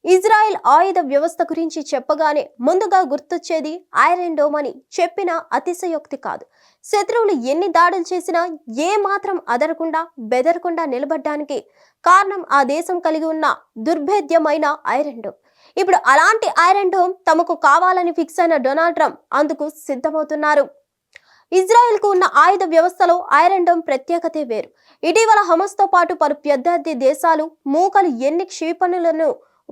Israel ఆయుధ వ్యవస్థ గురించి చెప్పగానే ముందుగా గుర్తొచ్చేది ఐరన్ డోమ్ అని చెప్పిన అతిశయోక్తి కాదు. శత్రువులు ఎన్ని దాడులు చేసినా ఏ మాత్రం అదరకుండా బెదరకుండా నిలబడ్డానికి కారణం ఆ దేశం కలిగి ఉన్న దుర్భేద్యమైన ఐరన్ డోమ్. ఇప్పుడు అలాంటి ఐరన్ డోమ్ తమకు కావాలని ఫిక్స్ అయిన డొనాల్డ్ ట్రంప్ అందుకు సిద్ధమవుతున్నారు. ఇజ్రాయెల్ కు ఉన్న ఆయుధ వ్యవస్థలో ఐరన్ డోమ్ ప్రత్యేకతే వేరు. ఇటీవల హమస్ తో పాటు పలు పెద్ద దేశాలు మూకలు ఎన్ని క్షిపణులను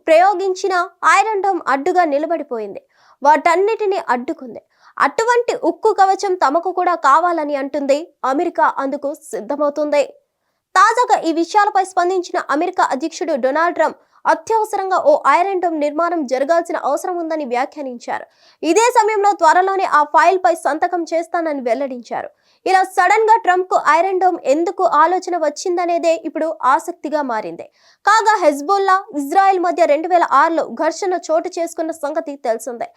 ప్రయోగించిన ఐరన్ డోమ్ అడ్డుగా నిలబడిపోయింది. వాటన్నిటిని అడ్డుకుంది. అటువంటి ఉక్కు కవచం తమకు కూడా కావాలని అంటుంది అమెరికా. అందుకు సిద్ధమవుతుంది. తాజాగా ఈ విషయాలపై స్పందించిన అమెరికా అధ్యక్షుడు డొనాల్డ్ ట్రంప్ అత్యవసరంగా ఓ ఐరన్ డోమ్ నిర్మాణం జరగాల్సిన అవసరం ఉందని వ్యాఖ్యానించారు. ఇదే సమయంలో త్వరలోనే ఆ ఫైల్ పై సంతకం చేస్తానని వెల్లడించారు. ఇలా సడన్ గా ట్రంప్ కు ఐరన్ డోమ్ ఎందుకు ఆలోచన వచ్చిందనేదే ఇప్పుడు ఆసక్తిగా మారింది. కాగా హెజ్బొల్లా ఇజ్రాయెల్ మధ్య 2006లో ఘర్షణ చోటు చేసుకున్న సంగతి తెలిసిందే.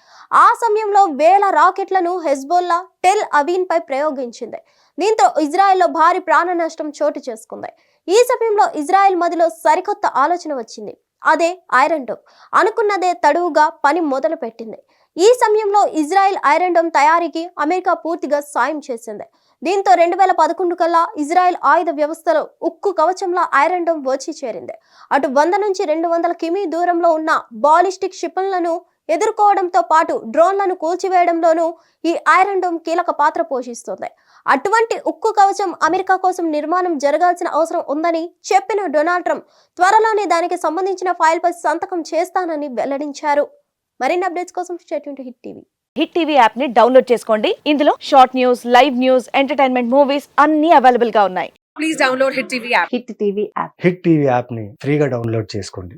ఆ సమయంలో వేల రాకెట్లను హెజ్బొల్లా టెల్ అవీవ్ పై ప్రయోగించింది. దీంతో ఇజ్రాయెల్లో భారీ ప్రాణ నష్టం చోటు చేసుకుంది. ఈ సమయంలో ఇజ్రాయెల్ మధ్యలో సరికొత్త ఆలోచన వచ్చింది. అదే ఐరన్ డోమ్. అనుకున్నదే తడువుగా పని మొదలు పెట్టింది. ఈ సమయంలో ఇజ్రాయెల్ ఐరన్ డోమ్ తయారీకి అమెరికా పూర్తిగా సాయం చేసింది. దీంతో 2011 కల్లా ఇజ్రాయెల్ ఆయుధ వ్యవస్థలో ఉక్కు కవచంలా ఐరన్ డోమ్ వచ్చి చేరింది. అటు 100 నుంచి 200 కిమీ దూరంలో ఉన్న బాలిస్టిక్ క్షిపణులను ఎదుర్కోవడంతో పాటు డ్రోన్లను కూల్చివేయడంలోనూ ఈ ఐరన్ డోమ్ కీలక పాత్ర పోషిస్తుంది. అటువంటి ఉక్కు కవచం అమెరికా కోసం నిర్మాణం జరగాల్సిన అవసరం ఉందని చెప్పిన డొనాల్డ్ ట్రంప్ త్వరలోనే దానికి సంబంధించిన ఫైల్ పై సంతకం చేస్తానని వెల్లడించారు. మరిన్ని అప్డేట్స్ కోసం stay tuned to hit TV. Hit TV app ని డౌన్లోడ్ చేసుకోండి. ఇందులో short news, live news, entertainment movies అన్ని అవైలబుల్ గా ఉన్నాయి. Please download Hit TV app. Hit TV app. Hit TV యాప్ని ఫ్రీగా డౌన్లోడ్ చేసుకోండి.